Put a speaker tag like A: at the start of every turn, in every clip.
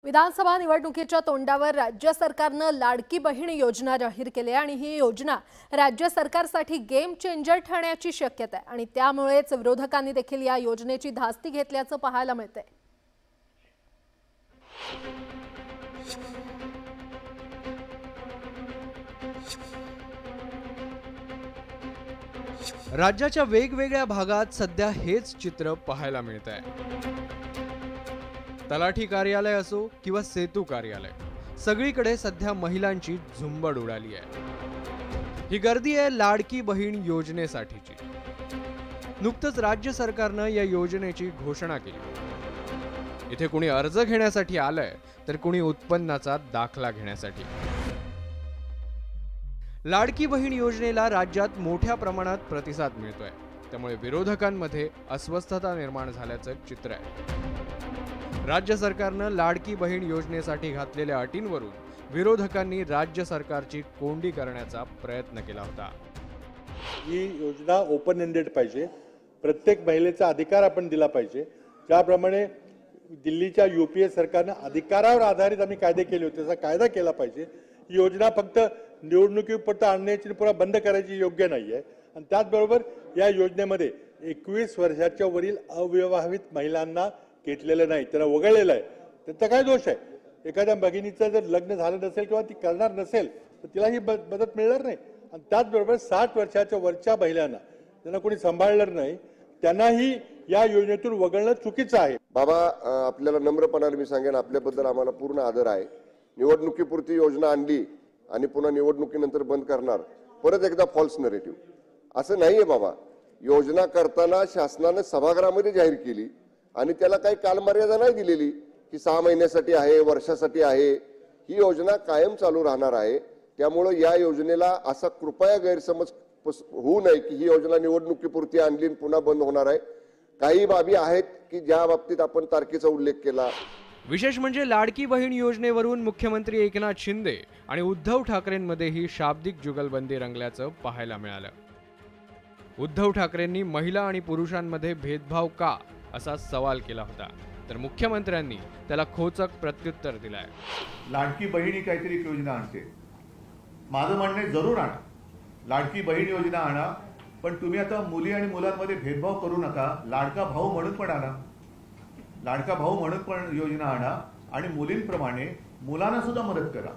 A: विधानसभा निवडणुकीच्या तोंडावर राज्य सरकारने लाडकी बहीण योजना जाहीर केली आहे आणि ही योजना राज्य सरकारसाठी गेम चेंजर ठरण्याची शक्यता आहे आणि त्यामुळेच विरोधकांनी देखील या योजनेची धास्ती घेतल्याचं पाहायला मिळतंय।
B: राज्याच्या वेगवेगळ्या भागात सध्या हेच चित्र पाहायला मिळतंय। तलाठी कार्यालय असो किंवा सेतू कार्यालय, सगळीकडे सध्या महिलांची झुंबड उडाली आहे। ही गर्दी आहे लाडकी बहीण योजनेसाठीची। नुकतंच राज्य सरकारने या योजनेची घोषणा केली। इथे कुणी अर्ज घेण्यासाठी आलंय तर कुणी उत्पन्नाचा दाखला घेण्यासाठी। लाडकी बहीण योजनेला राज्यात मोठ्या प्रमाणात प्रतिसाद मिळतोय, त्यामुळे विरोधकांमध्ये अस्वस्थता निर्माण झाल्याचं चित्र आहे। राज्य सरकारने लाडकी बहीण योजनेसाठी घातलेल्या अटींवरून विरोधकांनी राज्य सरकारची कोंडी करण्याचा प्रयत्न केला होता।
C: ही योजना ओपन एंडेड पाहिजे, प्रत्येक महिलेचा अधिकार आपण दिला पाहिजे। ज्याप्रमाणे दिल्लीच्या यूपीए सरकारने अधिकारावर आधारित आम्ही कायदे केले होते तसा कायदा केला पाहिजे। ही योजना फक्त निवडणुकीपुरतं आणण्याची पुन्हा बंद करायची योग्य नाही आहे। आणि त्याचबरोबर या योजनेमध्ये 21 वर्षाच्या वरील अविवाहित महिलांना घेतलेलं नाही, त्यांना वगळलेलं आहे। त्याचा काय दोष आहे? एखाद्या भगिनीचं जर लग्न झालं नसेल किंवा ती करणार नसेल तर तिला ही मदत मिळणार नाही। आणि त्याचबरोबर 60 वर्षाच्या वरच्या महिलांना त्यांना कोणी सांभाळणार नाही, त्यांनाही या योजनेतून वगळणं चुकीचं आहे।
D: बाबा, आपल्याला नम्रपणाने मी सांगेन, आपल्याबद्दल आम्हाला पूर्ण आदर आहे। निवडणुकीपुरती योजना आणली आणि पुन्हा निवडणुकीनंतर बंद करणार, परत एकदा फॉल्स नरेटिव्ह। असं नाहीये बाबा। योजना करताना शासनाने सभागृहामध्ये जाहीर केली आणि त्याला काही कालमर्यादा नाही दिलेली की 6 महिन्यासाठी आहे, वर्षासाठी आहे। ही योजना कायम चालू राहणार आहे। त्यामुळे या योजनेला असा कृपया गैरसमज होऊ नये की ही योजना निवडणुकीपुरती आणली पुन्हा बंद होणार आहे। काही बाबी आहेत की ज्या बाबतीत आपण तारखेचा उल्लेख केला।
B: विशेष म्हणजे लाडकी बहीण योजनेवरून मुख्यमंत्री एकनाथ शिंदे आणि उद्धव ठाकरेंमध्येही शाब्दिक जुगलबंदी रंगल्याचं पाहायला मिळालं। उद्धव ठाकरेंनी महिला आणि पुरुषांमध्ये भेदभाव का असा सवाल केला होता, तर मुख्यमंत्र्यांनी त्याला खोचक प्रत्युत्तर दिलंय।
E: लाडकी बहीण ही काहीतरी योजना आणते, माझं म्हणणे जरूर आणा, लाडकी बहीण योजना आणा, पण तुम्ही आता मुली आणि मुलांमध्ये भेदभाव करू नका। लाडका भाऊ म्हणून पण आणा, लाडका भाऊ म्हणून पण योजना आणा आणि मुलींप्रमाणे मुलांना सुद्धा मदत करा।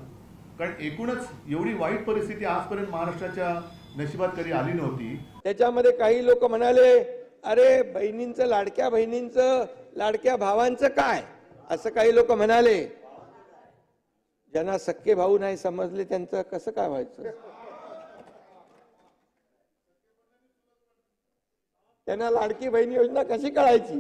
E: कारण एकूणच एवढी वाईट परिस्थिती आजपर्यंत महाराष्ट्राच्या नशिबात कधी आली नव्हती।
F: त्याच्यामध्ये काही लोक म्हणाले, अरे बहिणींचं, लाडक्या बहिणींचं, लाडक्या भावांचं काय, असं काही लोक म्हणाले। ज्यांना सख्खे भाऊ नाही समजले त्यांचं कसं काय व्हायचं? त्यांना लाडकी बहीण योजना कशी कळायची?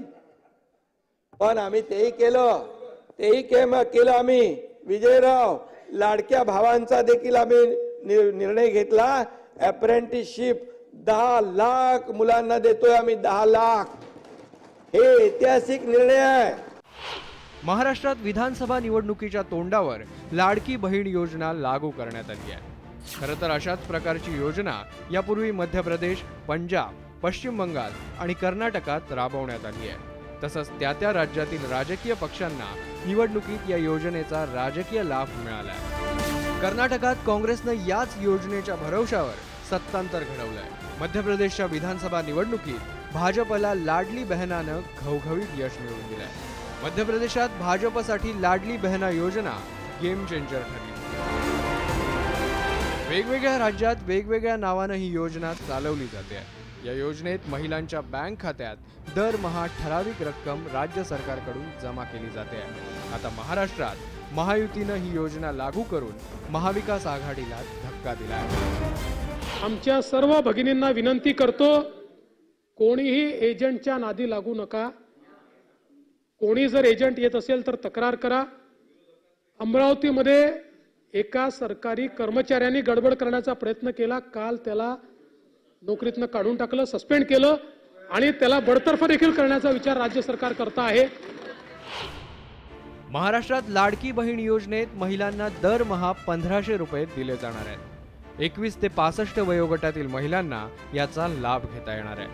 F: पण आम्ही तेही केलं आम्ही विजयराव। लाडक्या भावांचा देखील आम्ही निर्णय घेतला। अप्रेंटिसशिप 10 लाख मुलांना देतोय आम्ही, 10 लाख। हे ऐतिहासिक निर्णय आहे।
B: महाराष्ट्रात विधानसभा निवडणुकीच्या तोंडावर लाडकी बहीण योजना लागू करण्यात आली आहे। खरं तर अशाच प्रकारची योजना यापूर्वी मध्य प्रदेश, पंजाब, पश्चिम बंगाल आणि कर्नाटकात राबवण्यात आली आहे। तसंच त्या राज्यातील राजकीय पक्षांना निवडणुकीत या योजनेचा राजकीय लाभ मिळाला आहे। कर्नाटकात काँग्रेसने याच योजनेच्या भरवशावर सत्तांतर घडवलंय। मध्य प्रदेशच्या विधानसभा निवडणुकीत भाजपला लाडली बहनानं घवघवीत यश मिळवून दिलंय। मध्य प्रदेशात भाजपसाठी लाडली बहना योजना गेम चेंजर ठरली। वेगवेगळ्या राज्यात वेगवेगळ्या नावानं ही योजना चालवली जाते। या योजनेत महिलांच्या बँक खात्यात दरमहा ठराविक रक्कम राज्य सरकारकडून जमा केली जाते। आता महाराष्ट्रात महायुतीनं ही योजना लागू करून महाविकास आघाडीला धक्का दिलाय।
G: आमच्या सर्व भगिनींना विनंती करतो, कोणीही एजंटच्या नादी लागू नका। कोणी जर एजंट येत असेल तर तक्रार करा। अमरावतीमध्ये एका सरकारी कर्मचाऱ्यांनी गडबड करण्याचा प्रयत्न केला, काल त्याला नोकरीतनं काढून टाकलं, सस्पेंड केलं आणि त्याला बडतर्फ देखील करण्याचा विचार राज्य सरकार करत आहे।
B: महाराष्ट्रात लाडकी बहीण योजनेत महिलांना दरमहा 1500 रुपये दिले जाणार आहेत। 21 ते 65 वयोगटातील महिलांना याचा लाभ घेता येणार आहे।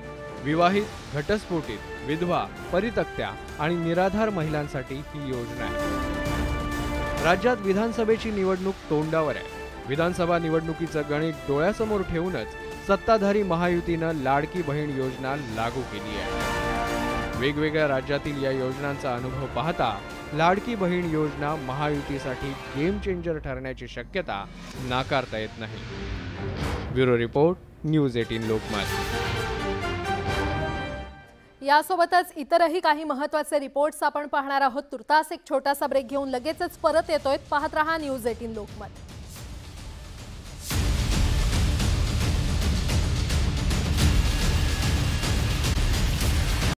B: विवाहित, घटस्फोटित, विधवा, परित्यक्त्या आणि निराधार महिलांसाठी ही योजना आहे। राज्यात विधानसभेची निवडणूक तोंडावर आहे. विधानसभा निवडणुकीचं गणित डोळ्यासमोर ठेवूनच सत्ताधारी महायुतीनं लाडकी बहीण योजना लागू केली आहे. वेगवेगळ्या राज्यातील या योजनांचा अनुभव पाहता लाडकी बहीण योजना महायुतीसाठी गेम चेंजर ठरण्याची शक्यता नाकारता येत नाही. Bureau report, news 18 Lokmat.
A: यासोबतच इतरही काही महत्त्वाचे रिपोर्ट्स आपण पाहणार आहोत. तुर्तास एक छोटासा ब्रेक घेऊन लगेचच परत येतोय. पाहत रहा न्यूज 18 लोकमत.